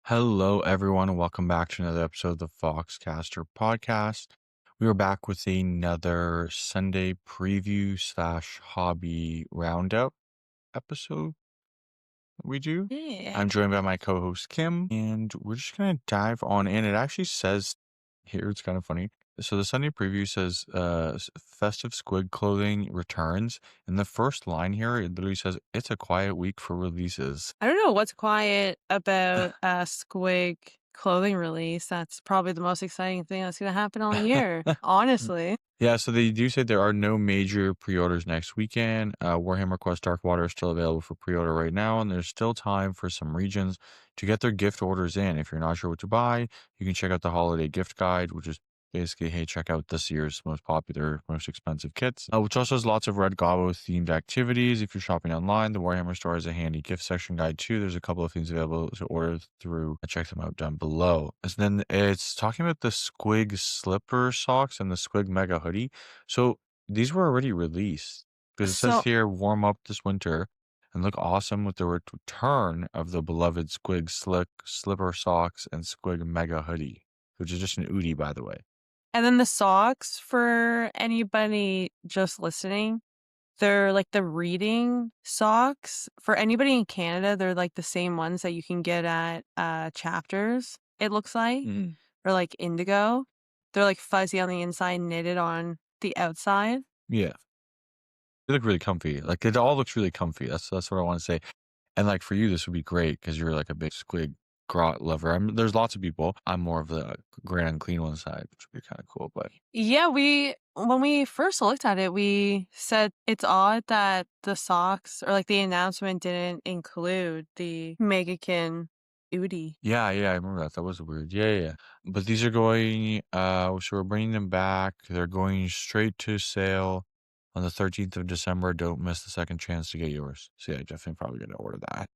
Hello, everyone, and welcome back to another episode of the Foxcaster podcast. We are back with another Sunday preview slash hobby roundup episode that we do. Yeah. I'm joined by my co-host Kim, and we're just gonna dive on in. It actually says here, it's kind of funny. So the Sunday preview says festive squig clothing returns. And the first line here, it literally says it's a quiet week for releases. I don't know what's quiet about a Squig clothing release. That's probably the most exciting thing that's going to happen all year, honestly. Yeah, so they do say there are no major pre-orders next weekend. Warhammer Quest Darkwater is still available for pre-order right now, and there's still time for some regions to get their gift orders in. If you're not sure what to buy, you can check out the holiday gift guide, which is basically, hey, check out this year's most popular, most expensive kits, which also has lots of Red Goblin themed activities. If you're shopping online, the Warhammer store has a handy gift section guide too. There's a couple of things available to order through. Check them out down below. And then it's talking about the Squig slipper socks and the Squig Mega Hoodie. So these were already released because it says So, here, warm up this winter and look awesome with the return of the beloved Squig slipper socks and Squig Mega Hoodie, which is just an Oodie, by the way. and then the socks for anybody just listening, they're like the reading socks. For anybody in Canada, they're like the same ones that you can get at Chapters, it looks like, or like Indigo. They're like fuzzy on the inside, knitted on the outside. Yeah. They look really comfy. Like it all looks really comfy. That's what I want to say. And like for you, this would be great because you're like a big squig grot lover. There's lots of people. I'm more of the grand and clean one side, which would be kind of cool. But Yeah, when we first looked at it, we said it's odd that the socks or like the announcement didn't include the Megakin Udi. yeah, I remember that. That was weird. Yeah. But these are going. So we're bringing them back. They're going straight to sale on the 13th of December. Don't miss the second chance to get yours. So yeah, definitely probably gonna order that.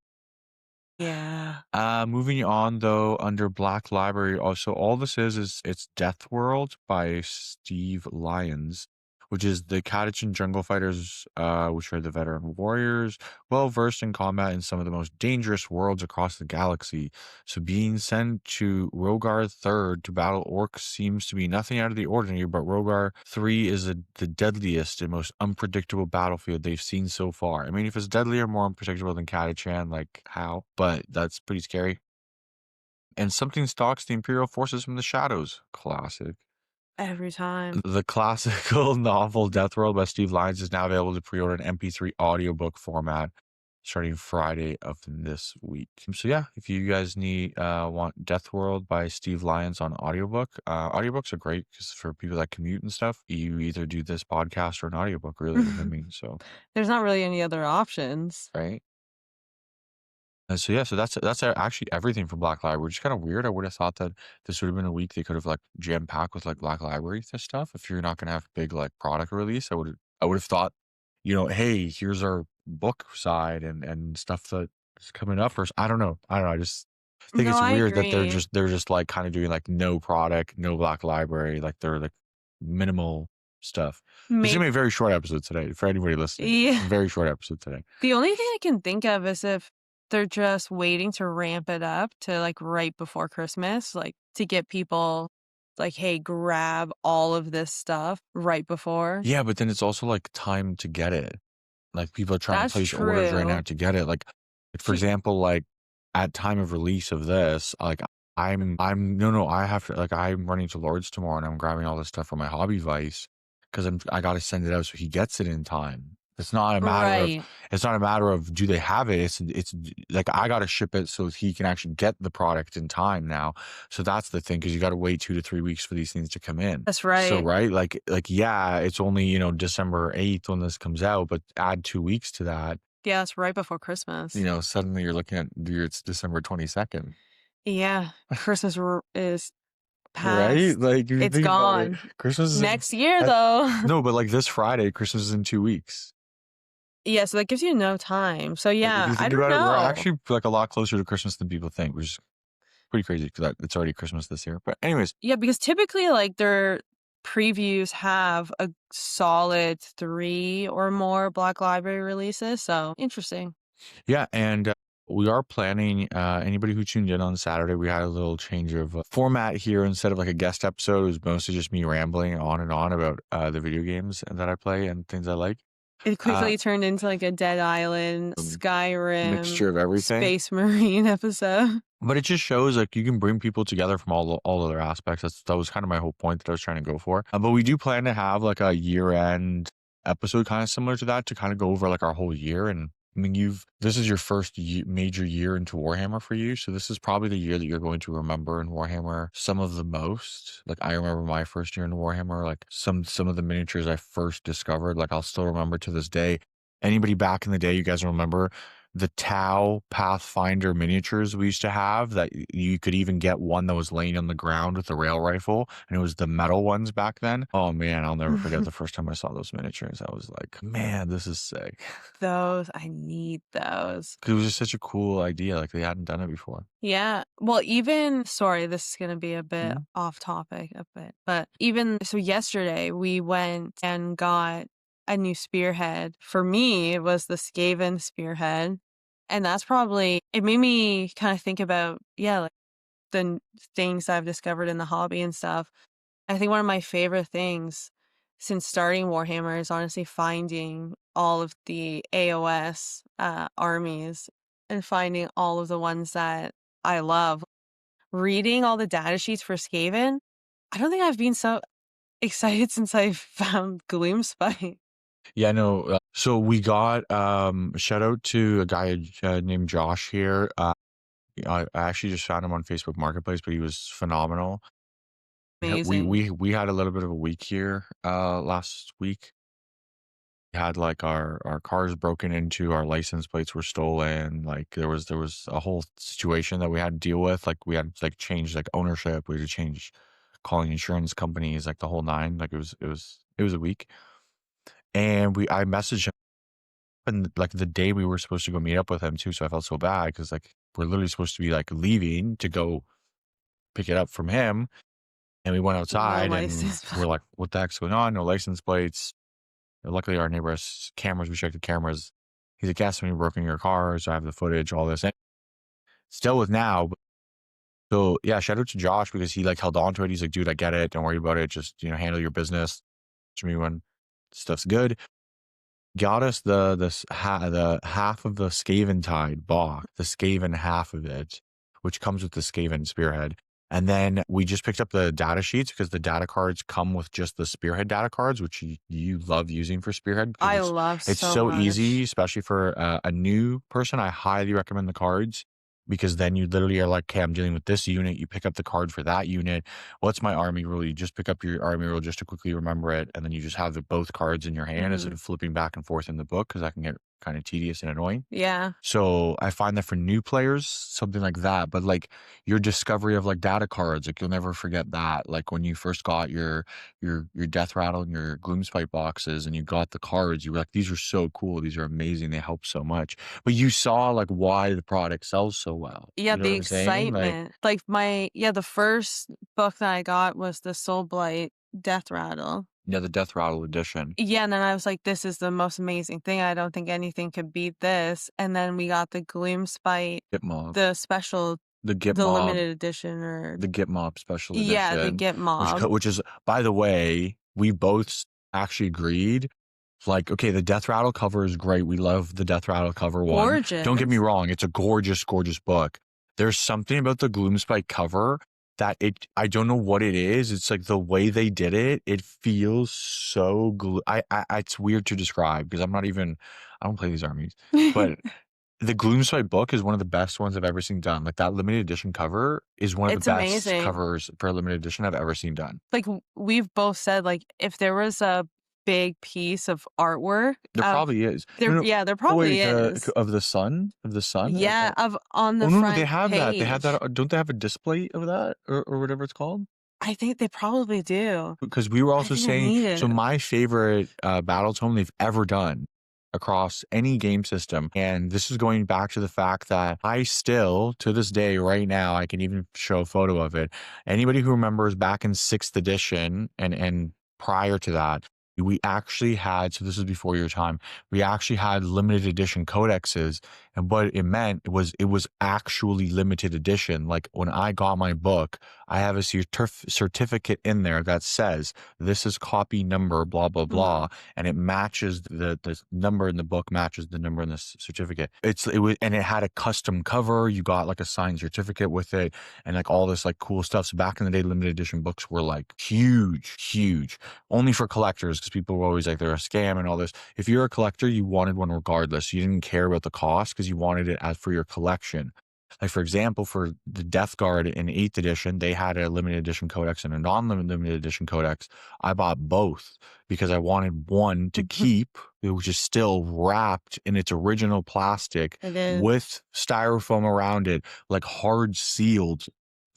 Yeah. Moving on though, under Black Library, also all this is it's Death World by Steve Lyons, which is the Catachan jungle fighters, which are the veteran warriors, well versed in combat in some of the most dangerous worlds across the galaxy. So being sent to Rogar III to battle orcs seems to be nothing out of the ordinary, but Rogar III is the deadliest and most unpredictable battlefield they've seen so far. I mean, if it's deadlier, more unpredictable than Catachan, like how? But that's pretty scary. And something stalks the Imperial forces from the shadows. Classic. Every time. The classical novel Death World by Steve Lyons is now available to pre-order in MP3 audiobook format starting Friday of this week. So yeah, if you guys want Death World by Steve Lyons on audiobook, audiobooks are great because for people that commute and stuff, you either do this podcast or an audiobook, really. I mean, so There's not really any other options. right. And so yeah, so that's actually everything for Black Library, which is kind of weird. I would have thought that this would have been a week they could have like jam packed with like Black Library stuff. If you're not gonna have big like product release, I would have thought, hey, here's our book side and stuff that's coming up. Or I don't know. I just think No, it's I weird that agree. they're just like kind of doing like no product, no Black Library, like they're like minimal stuff. This is Maybe, gonna be a very short episode today for anybody listening. yeah. Very short episode today. The only thing I can think of is if they're just waiting to ramp it up to like right before Christmas, like to get people like, hey, grab all of this stuff right before. Yeah, but then it's also like time to get it. Like people are trying to That's place orders right now true. to get it. Like for See, example, like at time of release of this, like I'm no, I have to like I'm running to Lord's tomorrow and I'm grabbing all this stuff from my hobby vice because I gotta send it out so he gets it in time. right. It's not a matter of do they have it. It's like I gotta ship it so he can actually get the product in time now. So that's the thing because you gotta wait 2 to 3 weeks for these things to come in. That's So right. right, like yeah, it's only December 8th when this comes out, but add 2 weeks to that, Yeah, it's right before Christmas. suddenly you're looking at it's December 22nd, Yeah, Christmas is right? past. Like if you It's think about it, gone. Christmas is in Next year, I, though. no, but like this Friday, Christmas is in 2 weeks. Yeah, so that gives you no time. So Like if yeah, you I think don't about it, we're know. actually like a lot closer to Christmas than people think, which is pretty crazy because it's already Christmas this year. But anyways, Yeah, because typically, like, their previews have a solid 3 or more Black Library releases, so interesting. yeah, and we are planning, anybody who tuned in on Saturday, we had a little change of format here. Instead of like a guest episode, it was mostly just me rambling on and on about the video games that I play and things I like. It Uh, quickly turned into like a Dead Island, Skyrim, Mixture of everything. Space Marine episode. But it just shows like you can bring people together from all other aspects. That was kind of my whole point that I was trying to go for. But we do plan to have like a year end episode, kind of similar to that, to kind of go over like our whole year. And I mean, this is your first major year into Warhammer for you, so this is probably the year that you're going to remember in Warhammer some of the most. Like I remember my first year in Warhammer, like some of the miniatures I first discovered, like I'll still remember to this day. Anybody back in the day, you guys remember the Tau Pathfinder miniatures we used to have, that you could even get one that was laying on the ground with a rail rifle, and it was the metal ones back then. Oh man, I'll never forget the first time I saw those miniatures. I was like, man, this is sick. Those, I need those. 'Cause it was just such a cool idea. Like they hadn't done it before. Yeah. Well, even sorry, this is going to be a bit Mhm. off topic a bit, but even so yesterday we went and got a new spearhead. For me, it was the Skaven spearhead. And that's probably it made me kind of think about, yeah, like things I've discovered in the hobby and stuff. I think one of my favorite things since starting Warhammer is honestly finding all of the AOS armies and finding all of the ones that I love. Reading all the data sheets for Skaven, I don't think I've been so excited since I found Gloomspite. Yeah, no. So we got shout out to a guy named Josh here. I actually just found him on Facebook Marketplace, but he was phenomenal. Amazing. We had a little bit of a week here last week. We had like our cars broken into, our license plates were stolen. Like there was a whole situation that we had to deal with. Like we had to like change like ownership. We had to change calling insurance companies, like the whole nine. Like it was a week. And I messaged him, and like the day we were supposed to go meet up with him too. So I felt so bad because like we're literally supposed to be like leaving to go pick it up from him. And we went No outside and license. we're like, what the heck's going on? No license plates. Luckily, our neighbor has cameras. We checked the cameras. He's like, yeah, somebody broke into your car. So I have the footage, all this. And still with now. So yeah, shout out to Josh because he like held on to it. He's like, dude, I get it. Don't worry about it. Just, handle your business. To me when stuff's good. Got us the half of the Skaven Tide box, the Skaven half of it, which comes with the Skaven spearhead. And then we just picked up the data sheets because the data cards come with just the spearhead data cards, which you love using for spearhead because I it's love it's so so easy, much. especially for a new person. I highly recommend the cards because then you literally are like, okay, I'm dealing with this unit. You pick up the card for that unit. What's my army rule? You just pick up your army rule just to quickly remember it, and then you just have both cards in your hand instead Mhm. of flipping back and forth in the book because that can get kind of tedious and annoying. Yeah. So I find that for new players, something like that. But like your discovery of like data cards, like you'll never forget that. Like when you first got your Death Rattle and your Gloomspite boxes, and you got the cards, you were like, these are so cool. These are amazing. They help so much. But you saw like why the product sells so well. Yeah, You know the what I'm saying? Like, excitement. Like the first book that I got was the Soul Blight Death Rattle. yeah, the Death Rattle edition. Yeah, and then I was like, this is the most amazing thing. I don't think anything could beat this. And then we got the Gloomspite, Git Mob. the special, The Git the Mob. limited edition, or The Git Mob special yeah, the edition, Get Mob. which is, by the way, we both actually agreed. Like, okay, the Death Rattle cover is great. We love the Death Rattle cover one. Don't get me Gorgeous. wrong; it's a gorgeous, gorgeous book. There's something about the Gloomspite cover that I don't know what it is. It's like the way they did it. It feels so it's weird to describe because I don't play these armies, but the Gloomspite book is one of the best ones I've ever seen done. Like that limited edition cover is one of the It's best amazing. covers for a limited edition I've ever seen done. Like we've both said, like if there was a big piece of artwork There of probably is. No, there, no. yeah, there Oh probably wait, is. of the sun, of the sun. Yeah, of on Oh the no, no, they front have that. They have page. that. Don't they have a display of that or whatever it's called? I think they probably do. Because we were I also think I saying, need so it. my favorite battle tome they've ever done across any game system, and this is going back to the fact that I still, to this day, right now, I can even show a photo of it. Anybody who remembers back in 6th edition and prior to that, we actually had, so this is before your time, we actually had limited edition codexes, And what it meant it was actually limited edition. Like when I got my book, I have a certificate in there that says this is copy number blah blah Mhm. blah, and it matches the number in the book matches the number in the certificate. It was and it had a custom cover. You got like a signed certificate with it, and like all this like cool stuff. So back in the day, limited edition books were like huge, huge, only for collectors because people were always like they're a scam and all this. If you're a collector, you wanted one regardless. You didn't care about the cost because you wanted it as for your collection. Like for example, for the Death Guard in 8th edition, they had a limited edition codex and a non-limited edition codex. I bought both because I wanted one to keep, which is still wrapped in its original plastic It is. with styrofoam around it, like hard sealed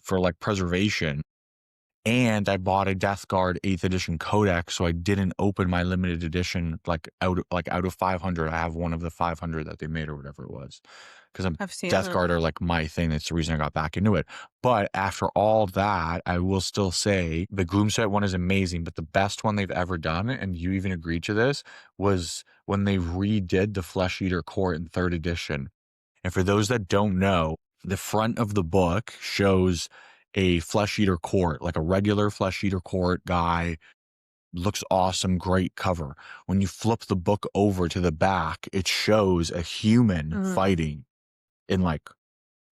for like preservation. And I bought a Death Guard 8th edition codex, so I didn't open my limited edition out of 500. I have one of the 500 that they made or whatever it was, because I'm I've seen Death them. Guard are like my thing. That's the reason I got back into it. But after all that, I will still say the Gloomset one is amazing. But the best one they've ever done, and you even agreed to this, was when they redid the Flesh Eater Court in 3rd edition. And for those that don't know, the front of the book shows a flesh eater court, like a regular flesh eater court guy. Looks awesome, great cover. When you flip the book over to the back, it shows a human Mhm. fighting in like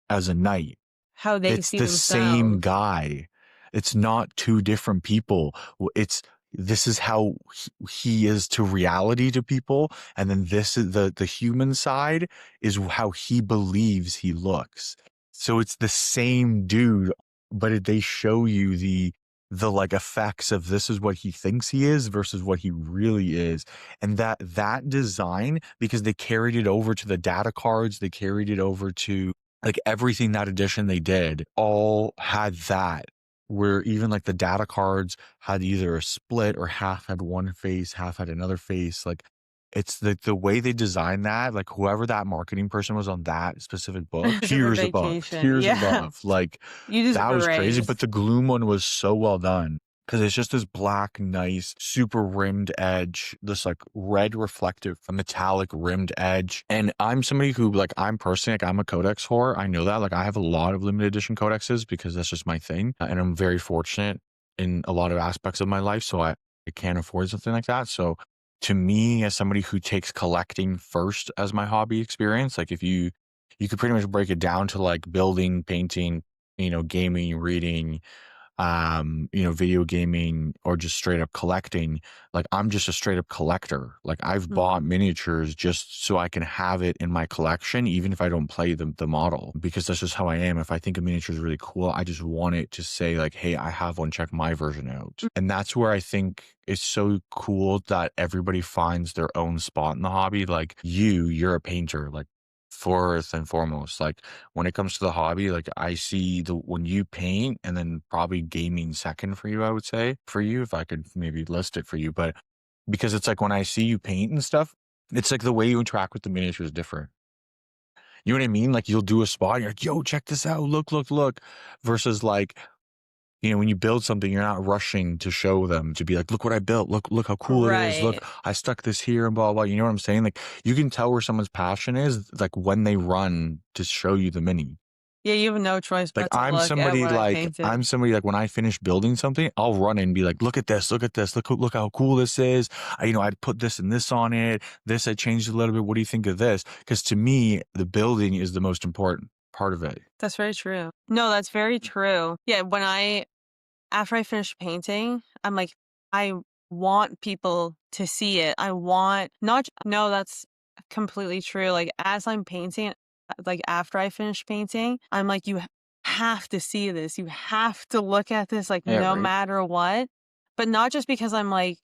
as a knight. How they It's see the same themselves. guy. It's not two different people. It's this is how he is to reality to people, and then this is the human side is how he believes he looks. So it's the same dude, but they show you the like effects of this is what he thinks he is versus what he really is. And that design, because they carried it over to the data cards, they carried it over to like everything that edition they did all had that, where even like the data cards had either a split or half had one face, half had another face. Like it's the way they designed that, like whoever that marketing person was on that specific book, Different tears above, vacation. tears Yeah. above. Like You that deserve a was crazy. raise. But the Gloom one was so well done. Because it's just this black, nice, super rimmed edge, this like red reflective metallic rimmed edge. And I'm somebody who like I'm personally like I'm a codex whore. I know that. Like I have a lot of limited edition codexes because that's just my thing. And I'm very fortunate in a lot of aspects of my life. So I can't afford something like that. So to me, as somebody who takes collecting first as my hobby experience, like if you could pretty much break it down to like building, painting, gaming, reading, video gaming, or just straight up collecting. Like I'm just a straight up collector. Like I've bought Mhm. miniatures just so I can have it in my collection, even if I don't play the model, because that's just how I am. If I think a miniature is really cool, I just want it to say like, hey, I have one, check my version out. And that's where I think it's so cool that everybody finds their own spot in the hobby. Like you're a painter, like first and foremost. Like when it comes to the hobby, like I see the when you paint and then probably gaming second for you, I would say for you, if I could maybe list it for you. But because it's like when I see you paint and stuff, it's like the way you interact with the miniature is different. You know what I mean? Like you'll do a spot, and you're like, yo, check this out. Look, look, look. Versus like, when you build something, you're not rushing to show them to be like, look what I built. Look how cool it is. Look, Right. I stuck this here and blah, blah. You know what I'm saying? Like you can tell where someone's passion is, like when they run to show you the mini. Yeah, you have no choice Like but to look at what I painted. I'm somebody like when I finish building something, I'll run and be like, look at this, look at this, look how cool this is. I'd put this and this on it. This I changed a little bit. What do you think of this? Because to me, the building is the most important part of it. That's very true. No, that's very true. Yeah, after I finish painting, I'm like, I want people to see it. I want not no, that's completely true. Like as I'm painting, like after I finish painting, I'm like, you have to see this. You have to look at this, like Yeah, no right. matter what. But not just because I'm like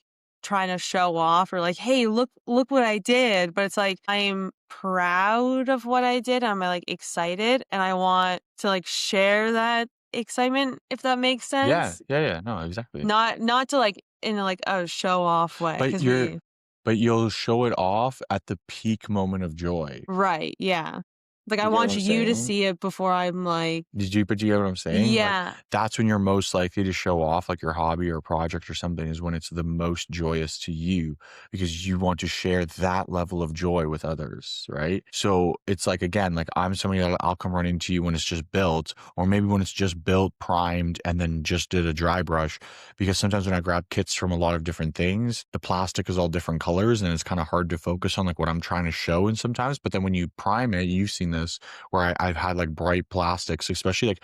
trying to show off or like, hey, look what I did. But it's like I'm proud of what I did. I'm like excited and I want to like share that excitement, if that makes Yeah, sense. yeah, yeah. No, exactly. Not to like in a like a show off way, But because you're we but you'll show it off at the peak moment of joy. right, yeah. Like, I You get what want I'm you to saying? see it before I'm like But you get what I'm saying? Like, yeah, that's when you're most likely to show off, like, your hobby or project or something is when it's the most joyous to you because you want to share that level of joy with others, right? So, it's like, again, like, I'm somebody that I'll come running to you when it's just built or maybe when it's just built, primed, and then just did a dry brush because sometimes when I grab kits from a lot of different things, the plastic is all different colors and it's kinda hard to focus on, like, what I'm trying to show and sometimes, but then when you prime it, you've seen this where I've had like bright plastics, especially like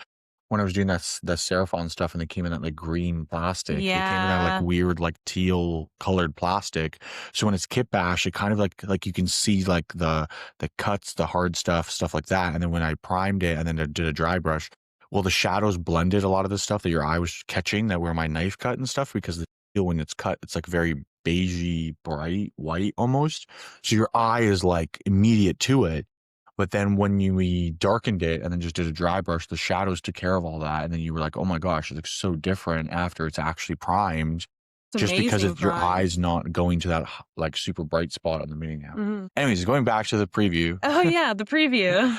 when I was doing that Seraphon stuff and they came in that like green plastic. It came in that like yeah, weird like teal colored plastic. So when it's kit bash, it kind of like you can see like the cuts, the hard stuff like that. And then when I primed it and then I did a dry brush, well, the shadows blended a lot of the stuff that your eye was catching that where my knife cut and stuff because the teal when it's cut, it's like very beigey, bright white almost. So your eye is like immediate to it, but then when we darkened it and then just did a dry brush, the shadows took care of all that. And then you were like, oh my gosh, it looks so different after it's actually primed, it's just because amazing it's your prime. eyes not going to that like super bright spot on the mini now. Mhm. Anyways, going back to the preview. Oh, yeah, the preview.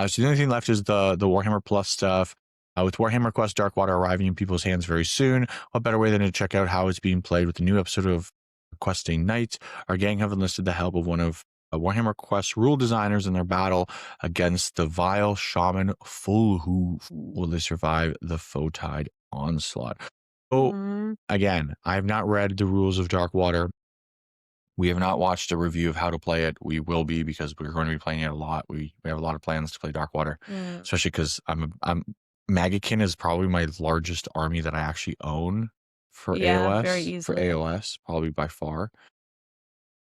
So the only thing left is the Warhammer Plus stuff. With Warhammer Quest Darkwater arriving in people's hands very soon, what better way than to check out how it's being played with the new episode of Questing Knights? Our gang have enlisted the help of one of Warhammer Quest rule designers in their battle against the vile shaman Full. Who will they survive the Photide onslaught? So Mhm. again, I have not read the rules of Darkwater. We have not watched a review of how to play it. We will be because we're going to be playing it a lot. We have a lot of plans to play Darkwater, Mm. especially because I'm Magakin is probably my largest army that I actually own for Yeah, very AOS. For easily. AOS, probably by far.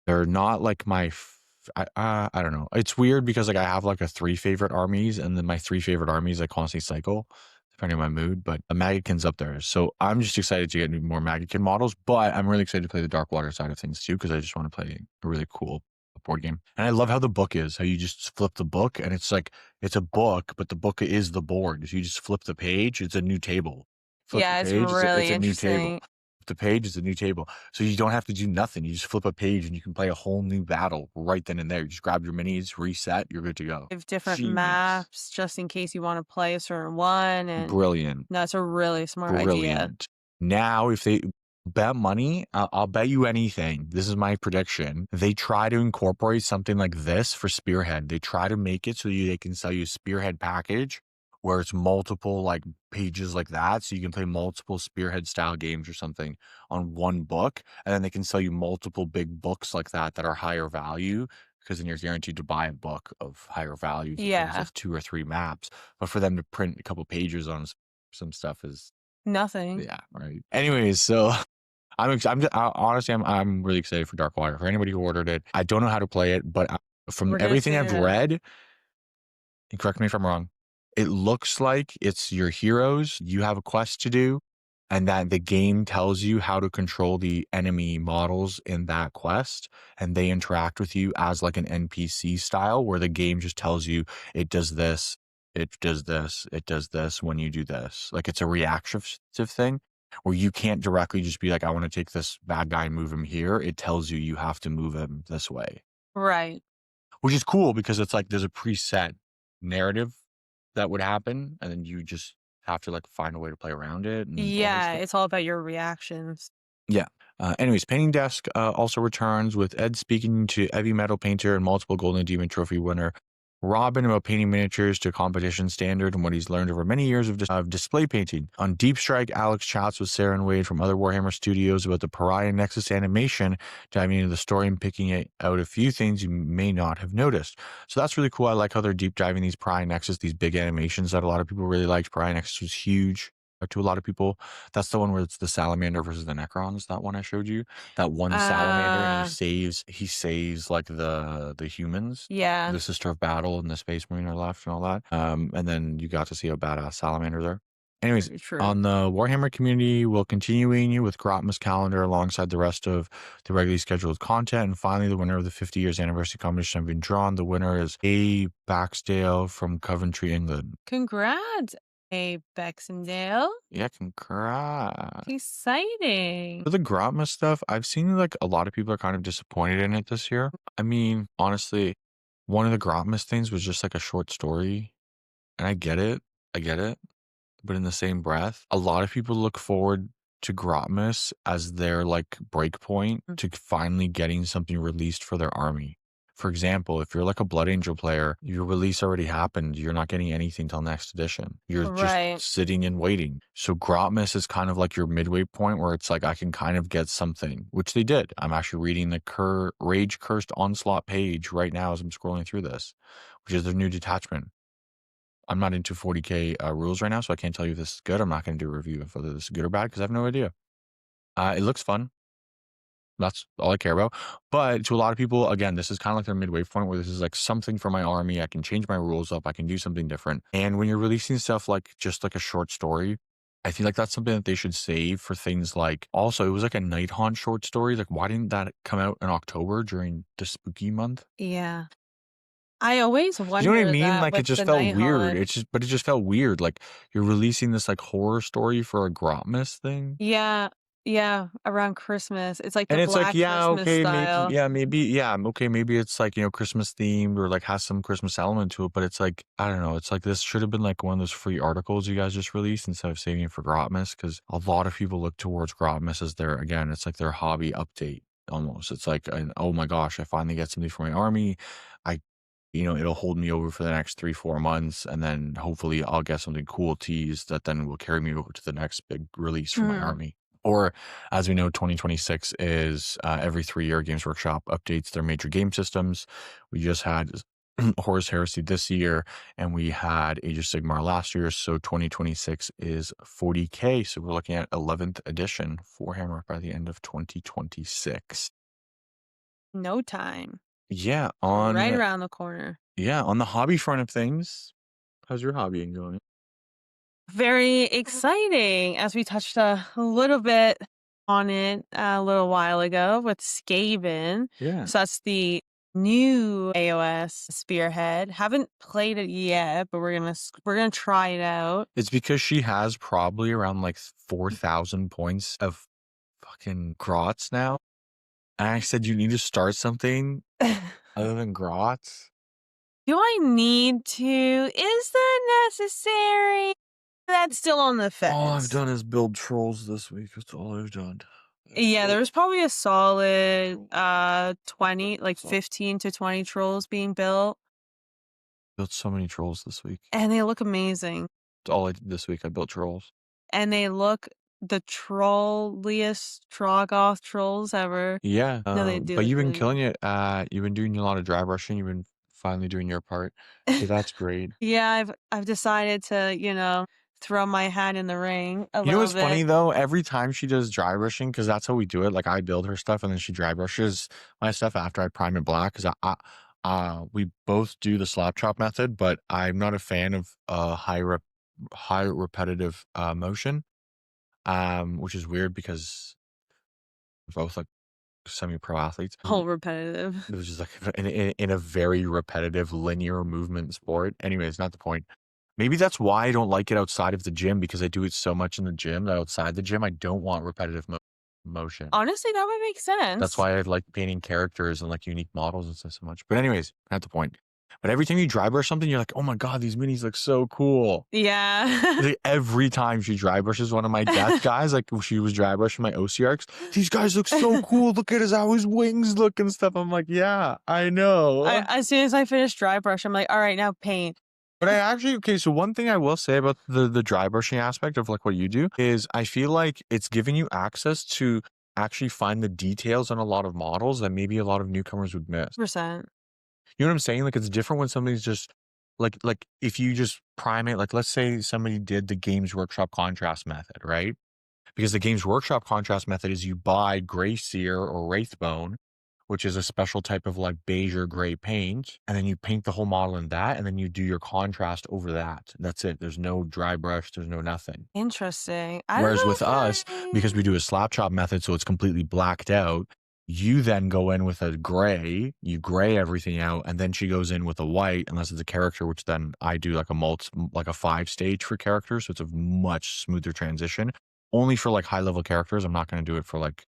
They're not like I don't know. It's weird because like I have like a 3 favorite armies, and then my 3 favorite armies I constantly cycle depending on my mood. But a Magakin's up there, so I'm just excited to get more Magakin models. But I'm really excited to play the Darkwater side of things too because I just want to play a really cool board game. And I love how the book is. How you just flip the book, and it's like it's a book, but the book is the board. So you just flip the page, it's a new table. Flip the Yeah, it's page, it's really a new table. interesting. The page is a new table. So you don't have to do nothing. You just flip a page and you can play a whole new battle right then and there. You just grab your minis, reset, you're good to go. They have different Genius. maps just in case you wanna play a certain one, and Brilliant. no, it's a really smart idea. Brilliant. Now, if they bet money, I'll bet you anything. This is my prediction. They try to incorporate something like this for Spearhead. They try to make it so they can sell you a Spearhead package where it's multiple like pages like that. So you can play multiple Spearhead style games or something on one book. And then they can sell you multiple big books like that are higher value because then you're guaranteed to buy a book of higher value as opposed Yeah, to 2 or 3 maps. But for them to print a couple pages on some stuff is nothing. yeah, right. Anyways, so honestly, I'm really excited for Darkwater. For anybody who ordered it, I don't know how to play it, but from We're gonna everything figure I've it out. read, and correct me if I'm wrong, it looks like it's your heroes. You have a quest to do, and that the game tells you how to control the enemy models in that quest, and they interact with you as like an NPC style, where the game just tells you it does this, it does this, it does this when you do this. Like it's a reactive thing where you can't directly just be like, I want to take this bad guy and move him here. It tells you you have to move him this way, Right. which is cool because it's like there's a preset narrative that would happen, and then you just have to like find a way to play around it and all this Yeah, stuff. it's all about your reactions. Yeah. Anyways, Painting Desk also returns with Ed speaking to heavy metal painter and multiple Golden Demon Trophy winner Robin about painting miniatures to competition standard and what he's learned over many years of display painting. On Deep Strike, Alex chats with Sarah and Wade from other Warhammer studios about the Pariah Nexus animation, diving into the story and picking out a few things you may not have noticed. So that's really cool. I like how they're deep diving these Pariah Nexus, these big animations that a lot of people really liked. Pariah Nexus was huge to a lot of people. That's the one where it's the salamander versus the Necrons. That one I showed you. That one salamander, and Uh, he saves like the humans, yeah, the Sister of Battle and the Space Marine are left and all that. And then you got to see a badass salamander there. Anyways, very true. on the Warhammer community, we'll continuing you with Grotma's calendar alongside the rest of the regularly scheduled content. And finally, the winner of the 50 years anniversary competition have been drawn. The winner is A. Baxdale from Coventry, England. Congrats, Abe Baxendale. Yeah, congrats. Exciting. For the Grotma stuff, I've seen like a lot of people are kind of disappointed in it this year. I mean, honestly, one of the Grotmas things was just like a short story, and I get it, but in the same breath, a lot of people look forward to Grotmas as their, like, break point Mm. to finally getting something released for their army. For example, if you're like a Blood Angel player, your release already happened, you're not getting anything till next edition. You're just Right. sitting and waiting. So Grotmas is kind of like your midway point where it's like, I can kind of get something, which they did. I'm actually reading the Rage Cursed Onslaught page right now as I'm scrolling through this, which is their new detachment. I'm not into 40K rules right now, so I can't tell you if this is good. I'm not going to do a review of whether this is good or bad because I have no idea. It looks fun. That's all I care about. But to a lot of people, again, this is kind of like their midway point where this is like something for my army. I can change my rules up. I can do something different. And when you're releasing stuff like just like a short story, I feel like that's something that they should save for things like, also, it was like a Night Haunt short story. Like, why didn't that come out in October during the spooky month? Yeah. I always You know what I wonder mean? that Like, it with just the felt night weird. haunt. It just felt weird. Like, you're releasing this like horror story for a Grotmas thing. Yeah, yeah, around Christmas. It's like the And it's like, Black yeah, Christmas okay, style. okay, maybe it's like, Christmas themed or like has some Christmas element to it, but it's like, I don't know, it's like this should have been like one of those free articles you guys just released instead of saving it for Grotmas because a lot of people look towards Grotmas as their, again, it's like their hobby update almost. It's like, oh my gosh, I finally get something for my army. I it'll hold me over for the next 3, 4 months, and then hopefully I'll get something cool teased that then will carry me over to the next big release for my Mhm. army. Or, as we know, 2026 is every 3-year Games Workshop updates their major game systems. We just had Horus Heresy this year, and we had Age of Sigmar last year. So 2026 is 40K. So we're looking at 11th edition for Hammer by the end of 2026. No time. Yeah, Right on around the corner. on the hobby front of things, how's your hobbying going? Very exciting, as we touched a little bit on it a little while ago with Skaven. Yeah. So that's the new AOS Spearhead. Haven't played it yet, but we're gonna try it out. It's because she has probably around like 4,000 points of fucking grots now. And I said, you need to start something other than grots. Do I need to? Is that necessary? That's still on the All I've fence. done is build trolls this week. That's all I've done. Yeah, Built there's probably a solid 20, like so 15 to 20 trolls being built, built so many trolls this week. and they look amazing. That's all I did this week. I built trolls. And they look the trolliest Trogoth trolls ever. Yeah. No, they do But look you've been really killing good. it. You've been doing a lot of dry brushing. You've been finally doing your part. So that's great. Yeah, I've decided to, throw my hat in the ring a You know little what's funny bit. though? Every time she does dry brushing, because that's how we do it. Like I build her stuff and then she dry brushes my stuff after I prime it black. Because we both do the slap chop method, but I'm not a fan of high repetitive motion. Which is weird because we're both like semi-pro athletes. Whole repetitive. It was just like in a very repetitive linear movement sport. Anyways, not the point. Maybe that's why I don't like it outside of the gym because I do it so much in the gym that outside the gym I don't want repetitive motion. Honestly, that would make That's sense. why I like painting characters and like unique models and stuff so much. But anyways, not the point. But every time you dry brush something, you're like, oh my god, these minis look so cool. Yeah. Like, every time she dry brushes one of my death guys, like she was dry brushing my OCRX, these guys look so cool. Look at how his wings look and stuff. I'm like, yeah, I know. As soon as I finish dry brush, I'm like, all right, now paint. But I actually, okay, so one thing I will say about the dry brushing aspect of like what you do is I feel like it's giving you access to actually find the details on a lot of models that maybe a lot of newcomers would miss. Percent. You know what I'm saying? Like it's different when something's just like if you just prime it, like let's say somebody did the Games Workshop contrast method, right? Because the Games Workshop contrast method is you buy Gray Seer or Wraithbone, which is a special type of like beige or gray paint, and then you paint the whole model in that, and then you do your contrast over that. That's it. There's no dry brush, there's no nothing. Interesting. I don't Whereas know with if us, because we do a slap chop method, so it's completely blacked out, you then go in with a gray, you gray everything out, and then she goes in with a white, unless it's a character, which then I do like like a 5-stage for characters, so it's a much smoother transition. Only for like high level characters. I'm not going to do it for like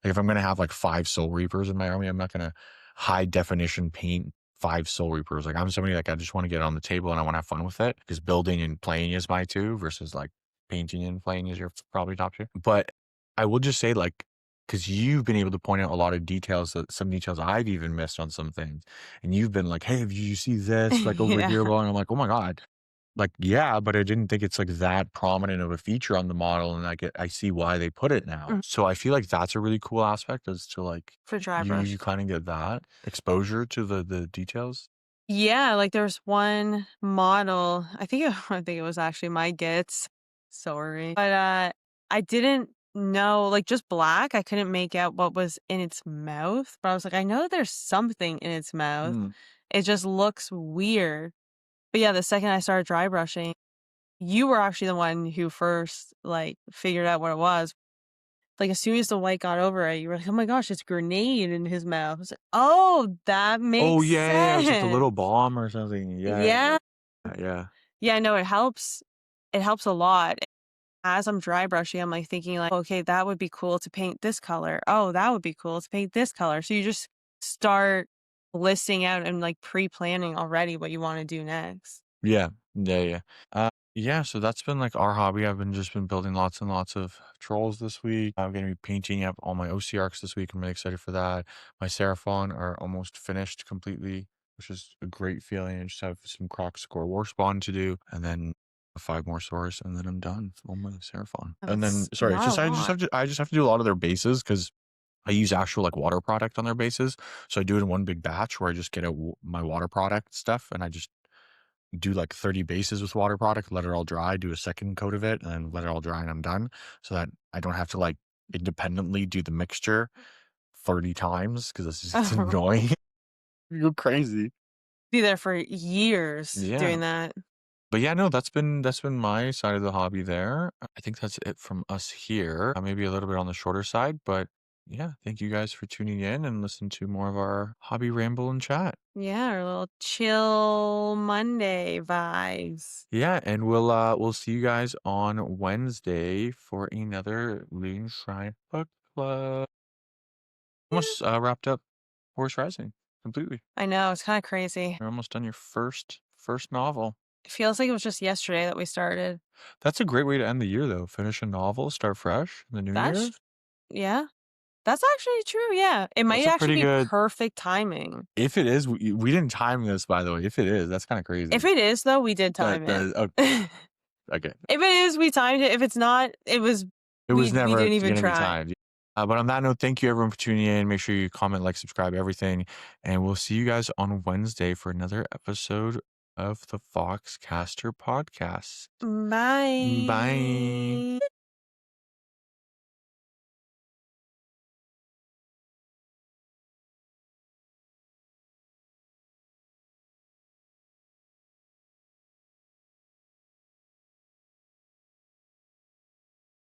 if I'm going to have like 5 Soul Reapers in my army, I'm not going to high definition paint 5 Soul Reapers. Like, I'm somebody, like, I just wanna get on the table and I wanna have fun with it because building and playing is my 2 versus, like, painting and playing is your probably top 2. But I will just say, like, because 'cause you've been able to point out a lot of details that some details I've even missed on some things, and you've been like, "Hey, did you see this, like, over Yeah, here?" Blah, and I'm like, "Oh my god." Like, yeah, but I didn't think it's, like, that prominent of a feature on the model, and I see why they put it now. mhm, So I feel like that's a really cool aspect as to, like, for dry you brush. kinda get that exposure to the details. Yeah, like, there's one model, I think it was actually my Gits, sorry, but, I didn't know like, just black, I couldn't make out what was in its mouth, but I was like, "I know there's something in its mouth, Mm. it just looks weird." But, yeah, the second I started dry brushing, you were actually the one who first, like, figured out what it was. Like, as soon as the white got over it, you were like, "Oh my gosh, it's grenade in his mouth." I was like, "Oh, that Oh, makes yeah, yeah, yeah, it's like the little sense." bomb or something. Yeah, Yeah. yeah. Yeah, no, it helps a lot. As I'm dry brushing, I'm, like, thinking, like, "Okay, that would be cool to paint this color. Oh, that would be cool to paint this color." So you just start listing out and, like, pre-planning already what you wanna do next. Yeah. Yeah, yeah. Yeah, so that's been, like, our hobby. I've been just been building lots and lots of trolls this week. I'm gonna be painting up all my OC arcs this week. I'm really excited for that. My Seraphon are almost finished completely, which is a great feeling. I just have some Croc Score War Spawn to do, and then 5 more Swords, and then I'm done on my Seraphon. Oh, And then that's sorry, it's not a just lot. I just have to do a lot of their bases because I use actual, like, water product on their bases. So I do it in one big batch where I just get out my water product stuff, and I just do like 30 bases with water product, let it all dry, do a second coat of it, and then let it all dry, and I'm done. So that I don't have to like independently do the mixture 30 times because it's annoying. You go crazy. Be there for years Yeah. doing that. But yeah, no, that's been my side of the hobby there. I think that's it from us here. Maybe a little bit on the shorter side, but yeah, thank you guys for tuning in and listen to more of our hobby ramble and chat. Yeah, our little chill Monday vibes. Yeah, and we'll see you guys on Wednesday for another Loon Shrine Book Club. Yeah. Almost wrapped up Horse Rising completely. I know, it's kinda crazy. You're almost done your first novel. It feels like it was just yesterday that we started. That's a great way to end the year though. Finish a novel, start fresh in the new year. That's yeah, that's actually true, yeah. It That's might a actually pretty be good. perfect timing. If it is, we didn't time this by the way. If it is, that's kind of If crazy. it is, though, we did time it. That okay. If it is, we timed it. If it's not, it was It was we never didn't even gonna be try. timed. But on that note, thank you everyone for tuning in. Make sure you comment, like, subscribe, everything. And we'll see you guys on Wednesday for another episode of the Foxcaster podcast. Bye. Bye.